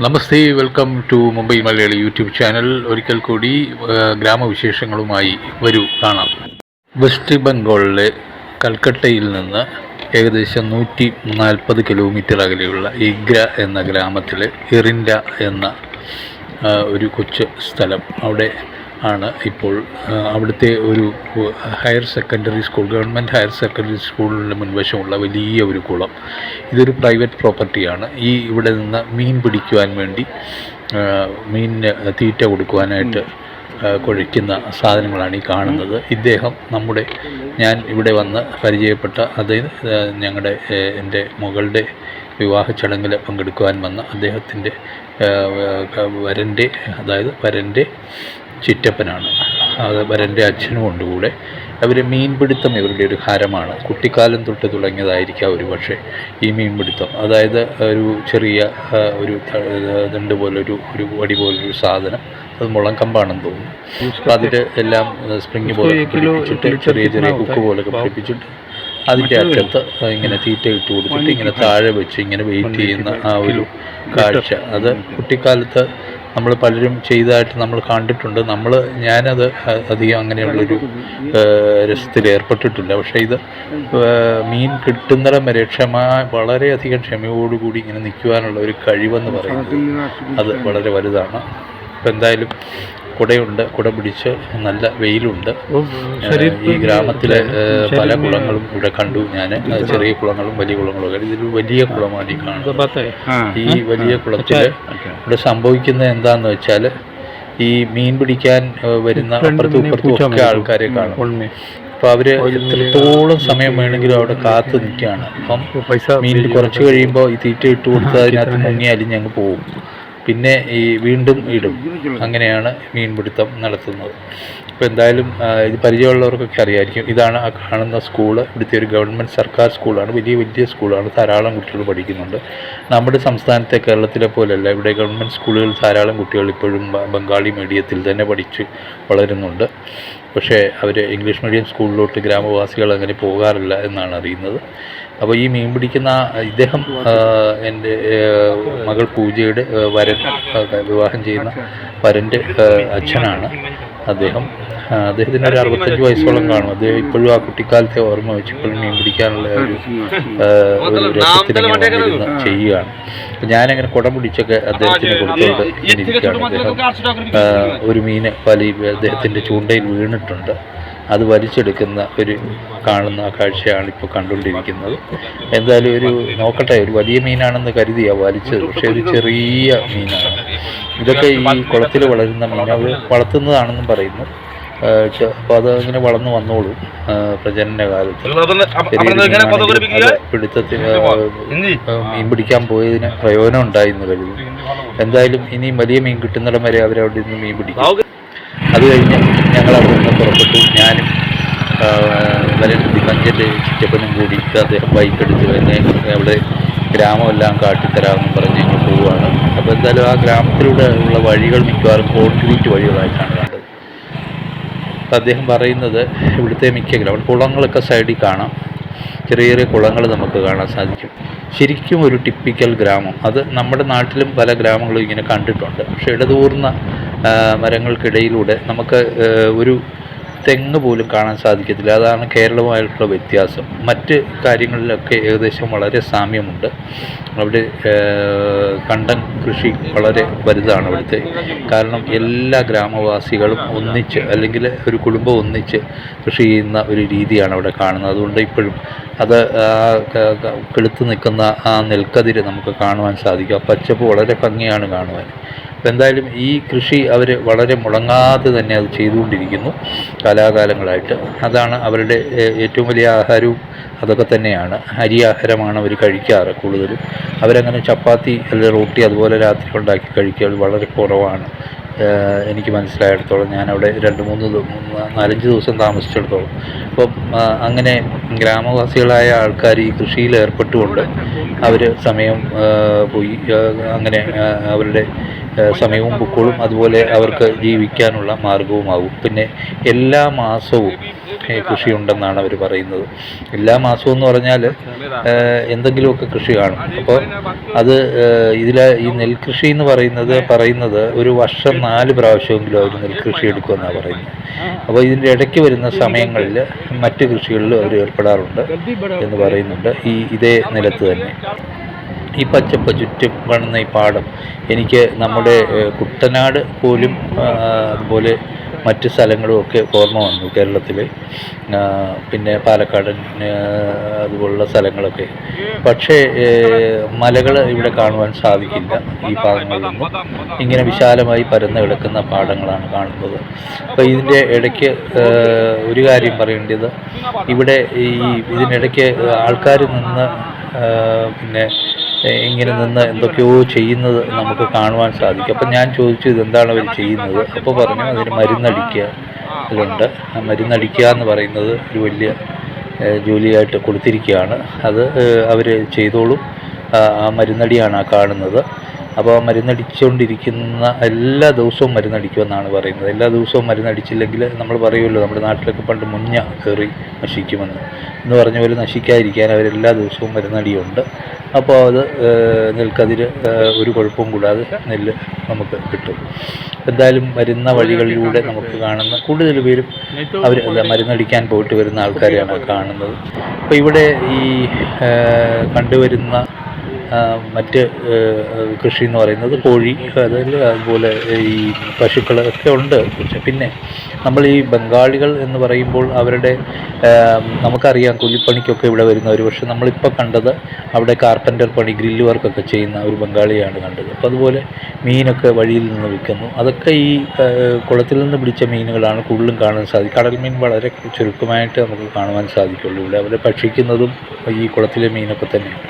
Namaste, welcome to Mumbai Malayali YouTube channel. ഒരിക്കൽ കൂടി ഗ്രാമവിശേഷങ്ങളുമായി വരൂ, കാണാം. വെസ്റ്റ് ബംഗാളിലെ കൽക്കട്ടയിൽ നിന്ന് ഏകദേശം 140 കിലോമീറ്റർ അകലെയുള്ള ഇഗ്ര എന്ന ഗ്രാമത്തിലെ എറിൻഡ എന്ന ഒരു കൊച്ചു സ്ഥലം, അവിടെ ആണ് ഇപ്പോൾ അവിടുത്തെ ഒരു higher secondary school, government higher secondary സ്കൂളിൻ്റെ മുൻവശമുള്ള വലിയ ഒരു കുളം. ഇതൊരു പ്രൈവറ്റ് പ്രോപ്പർട്ടിയാണ്. ഇവിടെ നിന്ന് മീൻ പിടിക്കുവാൻ വേണ്ടി മീനിന് തീറ്റ കൊടുക്കുവാനായിട്ട് കുഴിക്കുന്ന സാധനങ്ങളാണ് ഈ കാണുന്നത്. ഇദ്ദേഹം ഞാൻ ഇവിടെ വന്ന് പരിചയപ്പെട്ട എൻ്റെ മകളുടെ വിവാഹ ചടങ്ങിൽ പങ്കെടുക്കുവാൻ വന്ന അദ്ദേഹത്തിൻ്റെ വരൻ്റെ ചിറ്റപ്പനാണ്. വരൻ്റെ അച്ഛനും ഉണ്ട് കൂടെ. അവർ മീൻപിടുത്തം ഇവരുടെ ഒരു ഹരമാണ്. കുട്ടിക്കാലം തൊട്ട് തുടങ്ങിയതായിരിക്കാം ഒരു പക്ഷേ ഈ മീൻപിടുത്തം. അതായത് ഒരു ചെറിയ ഒരു ദണ്ട് പോലൊരു വടി പോലൊരു സാധനം, അത് മുളങ്കമ്പാണെന്ന് തോന്നുന്നു. അപ്പോൾ അതിൽ എല്ലാം സ്പ്രിങ് പോലെ പിടിപ്പിച്ചിട്ട് ചെറിയ ഹുക്ക് പോലൊക്കെ പിടിപ്പിച്ചിട്ട് അതിൻ്റെ അറ്റത്ത് ഇങ്ങനെ തീറ്റ ഇട്ട് കൊടുത്തിട്ട് ഇങ്ങനെ താഴെ വെച്ച് ഇങ്ങനെ വെയിറ്റ് ചെയ്യുന്ന ആ ഒരു കാഴ്ച, അത് കുട്ടിക്കാലത്ത് നമ്മൾ പലരും ചെയ്തതായിട്ട് നമ്മൾ കണ്ടിട്ടുണ്ട്. ഞാനത് അധികം അങ്ങനെയുള്ളൊരു രസത്തിൽ ഏർപ്പെട്ടിട്ടില്ല. പക്ഷേ ഇത് മീൻ കിട്ടുന്നിടം വരെ വളരെയധികം ക്ഷമയോടുകൂടി ഇങ്ങനെ നിൽക്കുവാനുള്ള ഒരു കഴിവെന്ന് പറയുന്നത് അത് വളരെ വലുതാണ്. അപ്പോൾ എന്തായാലും കുട പിടിച്ച് നല്ല വെയിലുണ്ട്. ഈ ഗ്രാമത്തിലെ പല കുളങ്ങളും ഇവിടെ കണ്ടു ഞാൻ, ചെറിയ കുളങ്ങളും വലിയ കുളങ്ങളും ഒക്കെ. ഇതൊരു വലിയ കുളമാണ് ഈ കാണുന്നത്. ഈ വലിയ കുളത്തിൽ ഇവിടെ സംഭവിക്കുന്നത് എന്താണെന്ന് വെച്ചാൽ, ഈ മീൻ പിടിക്കാൻ വരുന്ന അപ്പുറത്തും ഇപ്പുറത്തും ഒക്കെ ആൾക്കാരെ കാണും. അപ്പോൾ അവർ എത്രത്തോളം സമയം വേണമെങ്കിലും അവിടെ കാത്തു നിൽക്കുകയാണ്. അപ്പം മീൻ കുറച്ച് കഴിയുമ്പോൾ ഈ തീറ്റ ഇട്ട് കൊടുത്ത് അതിനകത്ത് മുങ്ങി അലിഞ്ഞങ്ങ് പോകും. പിന്നെ വീണ്ടും ഇടും. അങ്ങനെയാണ് മീൻപിടുത്തം നടത്തുന്നത്. അപ്പോൾ എന്തായാലും ഇത് പരിചയമുള്ളവർക്കൊക്കെ അറിയായിരിക്കും. ഇതാണ് ആ കാണുന്ന സ്കൂള്. ഇവിടുത്തെ ഒരു ഗവൺമെൻറ് സർക്കാർ സ്കൂളാണ്. വലിയ സ്കൂളാണ്. ധാരാളം കുട്ടികൾ പഠിക്കുന്നുണ്ട്. നമ്മുടെ സംസ്ഥാനത്തെ കേരളത്തിലെ പോലെയല്ല. ഇവിടെ ഗവൺമെൻറ് സ്കൂളുകൾ ധാരാളം കുട്ടികൾ ഇപ്പോഴും ബംഗാളി മീഡിയത്തിൽ തന്നെ പഠിച്ച് വളരുന്നുണ്ട്. പക്ഷേ അവർ ഇംഗ്ലീഷ് മീഡിയം സ്കൂളിലോട്ട് ഗ്രാമവാസികൾ അങ്ങനെ പോകാറില്ല എന്നാണ് അറിയുന്നത്. അപ്പോൾ ഈ മീൻ പിടിക്കുന്ന ഇദ്ദേഹം എൻ്റെ മകൾ പൂജയുടെ വിവാഹം ചെയ്യുന്ന വരൻ്റെ അച്ഛനാണ്. അദ്ദേഹത്തിന് ഒരു 65 വയസ്സോളം കാണും. അദ്ദേഹം ഇപ്പോഴും ആ കുട്ടിക്കാലത്തെ ഓർമ്മ വെച്ച് ഇപ്പോഴും മീൻ പിടിക്കാനുള്ള ഒരു രസത്തിലിങ്ങനെ വന്നിരുന്ന് ചെയ്യുകയാണ്. ഞാനങ്ങനെ കുട പിടിച്ചൊക്കെ അദ്ദേഹത്തിന് കൊടുത്തുകൊണ്ട് ഇരിക്കുകയാണ്. അദ്ദേഹം ഒരു മീന് അദ്ദേഹത്തിൻ്റെ ചൂണ്ടയിൽ വീണിട്ടുണ്ട്. അത് വലിച്ചെടുക്കുന്ന കാണുന്ന കാഴ്ചയാണ് ഇപ്പോൾ കണ്ടുകൊണ്ടിരിക്കുന്നത്. എന്തായാലും നോക്കട്ടെ, ഒരു വലിയ മീനാണെന്ന് കരുതിയാണ് വലിച്ചത്. പക്ഷേ ഒരു ചെറിയ മീനാണ്. ഇതൊക്കെ ഈ കുളത്തിൽ വളരുന്ന മീൻ. അവർ വളർത്തുന്നതാണെന്നും പറയുന്നു. അപ്പോൾ അത് അങ്ങനെ വളർന്നു വന്നോളും പ്രജനന കാലത്ത്. പിടുത്തത്തിന് മീൻ പിടിക്കാൻ പോയതിന് പ്രയോജനം ഉണ്ടായിന്ന് കരുതി. എന്തായാലും ഇനിയും വലിയ മീൻ കിട്ടുന്നിടം വരെ അവരവിടെ നിന്ന് മീൻ പിടിക്കും. അത് കഴിഞ്ഞ് ഞങ്ങൾ അവിടെ നിന്ന് പുറപ്പെട്ടു. ഞാനും പഞ്ചൻ്റെ ചിറ്റപ്പനും കൂടി അദ്ദേഹം ബൈക്കെടുത്ത് എന്നെ അവിടെ ഗ്രാമമെല്ലാം കാട്ടിത്തരാമെന്ന് പറഞ്ഞ് ഞങ്ങൾ പോവുകയാണ്. അപ്പോൾ എന്തായാലും ആ ഗ്രാമത്തിലൂടെ ഉള്ള വഴികൾ മിക്കവാറും കോൺക്രീറ്റ് വഴികളായിട്ടാണ് കണ്ടത്. അദ്ദേഹം പറയുന്നത് ഇവിടുത്തെ മിക്ക കുളങ്ങളൊക്കെ സൈഡിൽ കാണാം. ചെറിയ കുളങ്ങൾ നമുക്ക് കാണാൻ സാധിക്കും. ശരിക്കും ഒരു ടിപ്പിക്കൽ ഗ്രാമം. അത് നമ്മുടെ നാട്ടിലും പല ഗ്രാമങ്ങളും ഇങ്ങനെ കണ്ടിട്ടുണ്ട്. പക്ഷേ ഇടതൂർന്ന മരങ്ങൾക്കിടയിലൂടെ നമുക്ക് ഒരു തെങ്ങ് പോലും കാണാൻ സാധിക്കത്തില്ല. അതാണ് കേരളവുമായിട്ടുള്ള വ്യത്യാസം. മറ്റ് കാര്യങ്ങളിലൊക്കെ ഏകദേശം വളരെ സാമ്യമുണ്ട്. അവിടെ കണ്ടൻ കൃഷി വളരെ വലുതാണ് ഇവിടുത്തെ. കാരണം എല്ലാ ഗ്രാമവാസികളും ഒന്നിച്ച്, അല്ലെങ്കിൽ ഒരു കുടുംബം ഒന്നിച്ച് കൃഷി ചെയ്യുന്ന ഒരു രീതിയാണ് അവിടെ കാണുന്നത്. അതുകൊണ്ട് ഇപ്പോഴും അത് കിളുത്ത് നിൽക്കുന്ന ആ നെൽക്കതിര് നമുക്ക് കാണുവാൻ സാധിക്കും. ആ പച്ചപ്പ് വളരെ ഭംഗിയാണ് കാണുവാൻ. എന്തായാലും ഈ കൃഷി അവർ വളരെ മുടങ്ങാതെ തന്നെ അത് ചെയ്തുകൊണ്ടിരിക്കുന്നു കാലാകാലങ്ങളായിട്ട്. അതാണ് അവരുടെ ഏറ്റവും വലിയ ആഹാരവും അതൊക്കെ തന്നെയാണ്. അരി ആഹാരമാണ് അവർ കഴിക്കാറ് കൂടുതലും. അവരങ്ങനെ ചപ്പാത്തി അല്ലെങ്കിൽ റൊട്ടി അതുപോലെ രാത്രി ഉണ്ടാക്കി കഴിക്കുക വളരെ കുറവാണ്. എനിക്ക് മനസ്സിലായിടത്തോളം. ഞാനവിടെ 4-5 ദിവസം താമസിച്ചിടത്തോളം. അപ്പം അങ്ങനെ ഗ്രാമവാസികളായ ആൾക്കാർ ഈ കൃഷിയിൽ ഏർപ്പെട്ടുകൊണ്ട് അവർ സമയം പോയി അങ്ങനെ അവരുടെ സമയവും പൊക്കോളും, അതുപോലെ അവർക്ക് ജീവിക്കാനുള്ള മാർഗവുമാകും. പിന്നെ എല്ലാ മാസവും കൃഷിയുണ്ടെന്നാണ് അവർ പറയുന്നത്. എല്ലാ മാസവും എന്ന് പറഞ്ഞാൽ എന്തെങ്കിലുമൊക്കെ കൃഷി കാണും. അപ്പോൾ അത് ഈ നെൽകൃഷി എന്ന് പറയുന്നത് ഒരു വർഷം 4 പ്രാവശ്യമെങ്കിലും അവർ നെൽകൃഷി എടുക്കുമെന്നാണ് പറയുന്നത്. അപ്പോൾ ഇതിൻ്റെ ഇടയ്ക്ക് വരുന്ന സമയങ്ങളിൽ മറ്റ് കൃഷികളിൽ അവർ ഏർപ്പെടാറുണ്ട് എന്ന് പറയുന്നുണ്ട്, ഇതേ നിലത്ത് തന്നെ. ഈ പച്ചപ്പ് ചുറ്റും കാണുന്ന ഈ പാടം എനിക്ക് നമ്മുടെ കുട്ടനാട് പോലും അതുപോലെ മറ്റ് സ്ഥലങ്ങളുമൊക്കെ ഓർമ്മ വന്നു കേരളത്തിൽ. പിന്നെ പാലക്കാട് അതുപോലുള്ള സ്ഥലങ്ങളൊക്കെ. പക്ഷേ മലകൾ ഇവിടെ കാണുവാൻ സാധിക്കില്ല ഈ ഭാഗങ്ങളിലൊന്നും. ഇങ്ങനെ വിശാലമായി പരന്ന് കിടക്കുന്ന പാടങ്ങളാണ് കാണുന്നത്. അപ്പോൾ ഇതിൻ്റെ ഇടയ്ക്ക് ഒരു കാര്യം പറയേണ്ടത്, ഇവിടെ ഇതിനിടയ്ക്ക് ആൾക്കാർ നിന്ന് പിന്നെ ഇങ്ങനെ നിന്ന് എന്തൊക്കെയോ ചെയ്യുന്നത് നമുക്ക് കാണുവാൻ സാധിക്കും. അപ്പം ഞാൻ ചോദിച്ചു ഇതെന്താണ് അവർ ചെയ്യുന്നത്. അപ്പോൾ പറഞ്ഞു അതിന് മരുന്നടിക്കുക അതുണ്ട്. മരുന്നടിക്കുക എന്ന് പറയുന്നത് ഒരു വലിയ ജോലിയായിട്ട് കൊടുത്തിരിക്കുകയാണ്. അത് അവർ ചെയ്തോളും. ആ മരുന്നടിയാണ് ആ കാണുന്നത്. അപ്പോൾ മരുന്നടിച്ചുകൊണ്ടിരിക്കുന്ന എല്ലാ ദിവസവും മരുന്നടിക്കുമെന്നാണ് പറയുന്നത്. എല്ലാ ദിവസവും മരുന്നടിച്ചില്ലെങ്കിൽ നമ്മൾ പറയുമല്ലോ, നമ്മുടെ നാട്ടിലൊക്കെ പണ്ട് മുഞ്ഞ കയറി നശിക്കുമെന്ന് പറഞ്ഞ പോലെ നശിക്കാതിരിക്കാൻ അവരെല്ലാ ദിവസവും മരുന്നടിയുണ്ട്. അപ്പോൾ അത് നെൽക്കതിര് ഒരു കുഴപ്പവും കൂടാതെ നെല്ല് നമുക്ക് കിട്ടും. എന്തായാലും വരുന്ന വഴികളിലൂടെ നമുക്ക് കാണുന്ന കൂടുതൽ പേരും അവർ മരുന്നടിക്കാൻ പോയിട്ട് വരുന്ന ആൾക്കാരെയാണ് കാണുന്നത്. അപ്പോൾ ഇവിടെ ഈ കണ്ടുവരുന്ന മറ്റ് കൃഷി എന്ന് പറയുന്നത് കോഴി, അതുപോലെ ഈ പശുക്കളൊക്കെ ഉണ്ട്. പിന്നെ നമ്മൾ ഈ ബംഗാളികൾ എന്ന് പറയുമ്പോൾ അവരുടെ നമുക്കറിയാം കൂലിപ്പണിക്കൊക്കെ ഇവിടെ വരുന്നവർ. പക്ഷെ നമ്മളിപ്പോൾ കണ്ടത് അവിടെ കാർപ്പൻ്റർ പണി, ഗ്രില്ല് വർക്കൊക്കെ ചെയ്യുന്ന ഒരു ബംഗാളിയാണ് കണ്ടത്. അപ്പോൾ അതുപോലെ മീനൊക്കെ വഴിയിൽ നിന്ന് വിൽക്കുന്നു. അതൊക്കെ ഈ കുളത്തിൽ നിന്ന് പിടിച്ച മീനുകളാണ് കൂടുതലും കാണാൻ സാധിക്കും. കടൽ മീൻ വളരെ ചുരുക്കമായിട്ട് നമുക്ക് കാണുവാൻ സാധിക്കുള്ളൂ ഇവിടെ. അവരെ ഭക്ഷിക്കുന്നതും ഈ കുളത്തിലെ മീനൊക്കെ തന്നെയാണ്.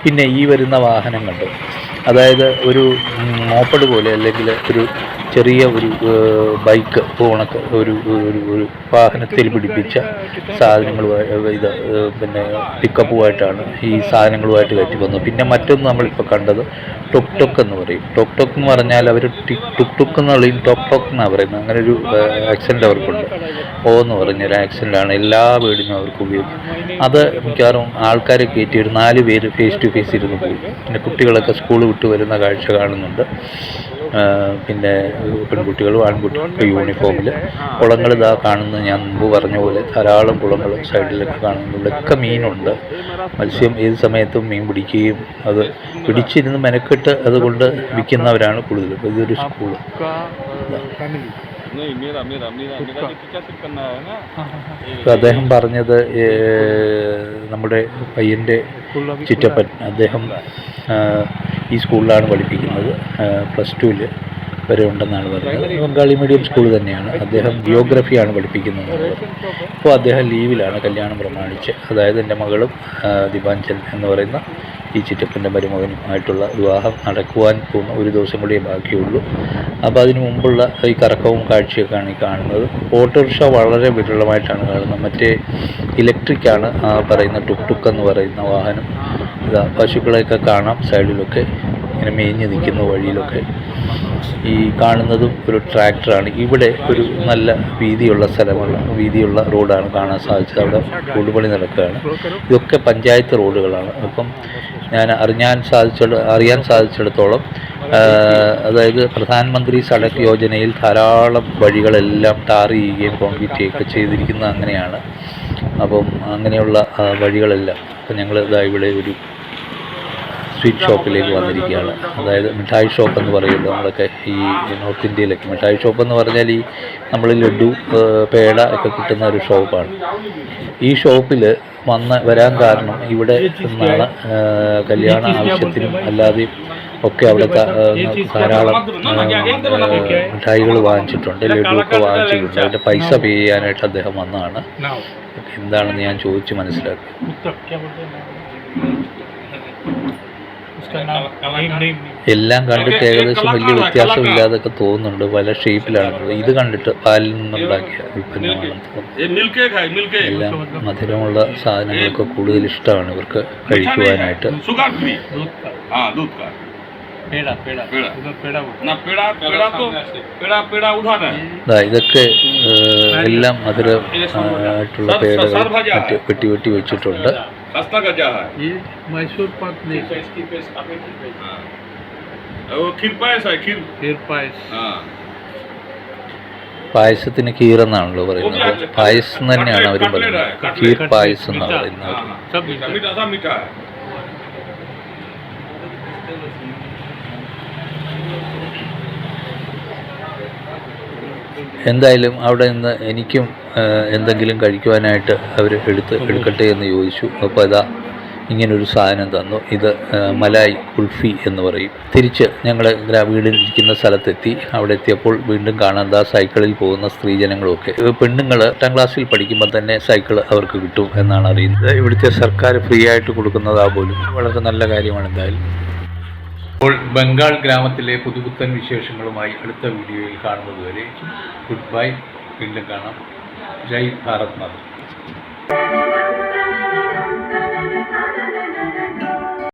പിന്നെ ഈ വരുന്ന വാഹനം കണ്ടു, അതായത് ഒരു മോപ്പഡ് പോലെ അല്ലെങ്കിൽ ഒരു ചെറിയ ഒരു ബൈക്ക് പോണക്ക് ഒരു വാഹനത്തിൽ പിടിപ്പിച്ച സാധനങ്ങളുമായി പിന്നെ പിക്കപ്പുമായിട്ടാണ് ഈ സാധനങ്ങളുമായിട്ട് കയറ്റി വന്നത്. പിന്നെ മറ്റൊന്ന് നമ്മളിപ്പോൾ കണ്ടത് ടൊക് ടൊക്ക് എന്ന് പറയും. ടൊക് ടൊക്ക് എന്ന് പറഞ്ഞാൽ അവർ ടുക് ടുക്ക് എന്നുള്ളതും ടൊക് ടൊക്ക് എന്നാണ് പറയുന്നത്. അങ്ങനെ ഒരു ആക്സെൻ്റ് അവർക്കുണ്ട്. എന്ന് പറഞ്ഞൊരു ആക്സെൻ്റാണ് എല്ലാ വീടിനും അവർക്ക് ഉപയോഗിക്കും. അത് മിക്കവാറും ആൾക്കാരെ കയറ്റി ഒരു 4 പേര് ഫേസ് ടു ഫേസ് ഇരുന്ന് പോകും. പിന്നെ കുട്ടികളൊക്കെ സ്കൂൾ വിട്ട് വരുന്ന കാഴ്ച കാണുന്നുണ്ട്. പിന്നെ പെൺകുട്ടികളും ആൺകുട്ടികളൊക്കെ യൂണിഫോമിൽ. കുളങ്ങൾ ഇതാ കാണുന്നത് ഞാൻ മുമ്പ് പറഞ്ഞ പോലെ ധാരാളം കുളങ്ങൾ സൈഡിലൊക്കെ കാണുന്നുണ്ട്. ഒക്കെ മീനുണ്ട്. മത്സ്യം ഏത് സമയത്തും മീൻ പിടിക്കുകയും അത് പിടിച്ചിരുന്ന് മെനക്കെട്ട് അതുകൊണ്ട് വിൽക്കുന്നവരാണ് കൂടുതലും. അപ്പോൾ ഇതൊരു സ്കൂള്. അദ്ദേഹം പറഞ്ഞത് നമ്മുടെ പയ്യൻ്റെ ചിറ്റപ്പൻ, അദ്ദേഹം ഈ സ്കൂളിലാണ് പഠിപ്പിക്കുന്നത്. +2 വരെ ഉണ്ടെന്നാണ് പറയുന്നത്. ബംഗാളി മീഡിയം സ്കൂൾ തന്നെയാണ്. അദ്ദേഹം ജിയോഗ്രഫിയാണ് പഠിപ്പിക്കുന്നത്. ഇപ്പോൾ അദ്ദേഹം ലീവിലാണ് കല്യാണം പ്രമാണിച്ച്. അതായത് എൻ്റെ മകളും ദീപാഞ്ചൽ എന്ന് പറയുന്ന ഈ ചിറ്റപ്പൻ്റെ മരുമകനുമായിട്ടുള്ള വിവാഹം നടക്കുവാൻ പോകുന്ന ഒരു ദിവസം കൂടിയേ ബാക്കിയുള്ളൂ. അപ്പോൾ അതിന് മുമ്പുള്ള ഈ കറക്കവും കാഴ്ചയൊക്കെയാണ് ഈ കാണുന്നത്. ഓട്ടോറിക്ഷ വളരെ വിരളമായിട്ടാണ് കാണുന്നത്. മറ്റേ ഇലക്ട്രിക്കാണ് പറയുന്ന ടുക് ടുക്ക് എന്ന് പറയുന്ന വാഹനം. പശുക്കളെയൊക്കെ കാണാം സൈഡിലൊക്കെ ഇങ്ങനെ മേഞ്ഞ് നിൽക്കുന്ന വഴിയിലൊക്കെ. ഈ കാണുന്നതും ഒരു ട്രാക്ടറാണ്. ഇവിടെ ഒരു നല്ല വീതിയുള്ള റോഡാണ് കാണാൻ സാധിച്ചത്. അവിടെ റോഡ് പണി നടക്കുകയാണ്. ഇതൊക്കെ പഞ്ചായത്ത് റോഡുകളാണ്. അപ്പം ഞാൻ അറിയാൻ സാധിച്ചിടത്തോളം അതായത് പ്രധാനമന്ത്രി സഡക് യോജനയിൽ ധാരാളം വഴികളെല്ലാം ടാർ ചെയ്യുകയും കോൺക്രീറ്റ് ചെയ്യുകയൊക്കെ ചെയ്തിരിക്കുന്നത് അങ്ങനെയാണ്. അപ്പം അങ്ങനെയുള്ള വഴികളെല്ലാം അപ്പം ഞങ്ങൾ ഇവിടെ ഒരു സ്വീറ്റ് ഷോപ്പിലേക്ക് വന്നിരിക്കുകയാണ്. അതായത് മിഠായി ഷോപ്പ് എന്ന് പറയുമല്ലോ നമ്മളൊക്കെ ഈ നോർത്ത് ഇന്ത്യയിലൊക്കെ. മിഠായി ഷോപ്പ് എന്ന് പറഞ്ഞാൽ ഈ നമ്മൾ ലഡു, പേട ഒക്കെ കിട്ടുന്ന ഒരു ഷോപ്പാണ്. ഈ ഷോപ്പിൽ വരാൻ കാരണം ഇവിടെ നിന്നാണ് കല്യാണ ആവശ്യത്തിനും അല്ലാതെയും ഒക്കെ അവിടെ ധാരാളം മിഠായികൾ വാങ്ങിച്ചിട്ടുണ്ട്, ലഡുവൊക്കെ വാങ്ങിച്ചിട്ടുണ്ട്. അതിൻ്റെ പൈസ പേ ചെയ്യാനായിട്ട് അദ്ദേഹം വന്നതാണ്. എന്താണെന്ന് ഞാൻ ചോദിച്ച് മനസ്സിലാക്കി. എല്ലാം കണ്ടിട്ട് ഏകദേശം വലിയ വ്യത്യാസമില്ലാതൊക്കെ തോന്നുന്നുണ്ട്. പല ഷേപ്പിലാണ്. ഇത് കണ്ടിട്ട് പാലിൽ നിന്നുണ്ടാക്കിയ ഉൽപ്പന്നമാണെന്ന് തോന്നുന്നു. എല്ലാം മധുരമുള്ള സാധനങ്ങളൊക്കെ കൂടുതൽ ഇഷ്ടമാണ് ഇവർക്ക് കഴിക്കുവാനായിട്ട്. ഇതൊക്കെ എല്ലാം മധുരമായിട്ടുള്ള പേടകൾ മറ്റ് വെട്ടി വെട്ടി വെച്ചിട്ടുണ്ട്. മൈസൂർ പാക്ക് പായസത്തിന് കീറെന്നാണല്ലോ പറയുന്നത്. പായസം തന്നെയാണ് അവർ പറയുന്നത്, കീർ പായസം എന്നാണ് പറയുന്നത്. എന്തായാലും അവിടെ നിന്ന് എനിക്കും എന്തെങ്കിലും കഴിക്കുവാനായിട്ട് അവർ എടുക്കട്ടെ എന്ന് ചോദിച്ചു. അപ്പോൾ അതാ ഇങ്ങനൊരു സാധനം തന്നു. ഇത് മലായ് കുൽഫി എന്ന് പറയും. തിരിച്ച് ഞങ്ങൾ വീടിലിരിക്കുന്ന സ്ഥലത്തെത്തി. അവിടെ എത്തിയപ്പോൾ വീണ്ടും കാണാൻ സൈക്കിളിൽ പോകുന്ന സ്ത്രീജനങ്ങളുമൊക്കെ. പെണ്ണുങ്ങൾ 8ാം ക്ലാസ്സിൽ പഠിക്കുമ്പോൾ തന്നെ സൈക്കിൾ അവർക്ക് കിട്ടും എന്നാണ് അറിയുന്നത്. ഇവിടുത്തെ സർക്കാർ ഫ്രീ ആയിട്ട് കൊടുക്കുന്നതാ പോലും. വളരെ നല്ല കാര്യമാണ് എന്തായാലും. അപ്പോൾ ബംഗാൾ ഗ്രാമത്തിലെ പുതുപുത്തൻ വിശേഷങ്ങളുമായി അടുത്ത വീഡിയോയിൽ കാണുന്നത് വരെ ഗുഡ് ബൈ. വീണ്ടും കാണാം. ജയ് ഭാരത് മാതാ.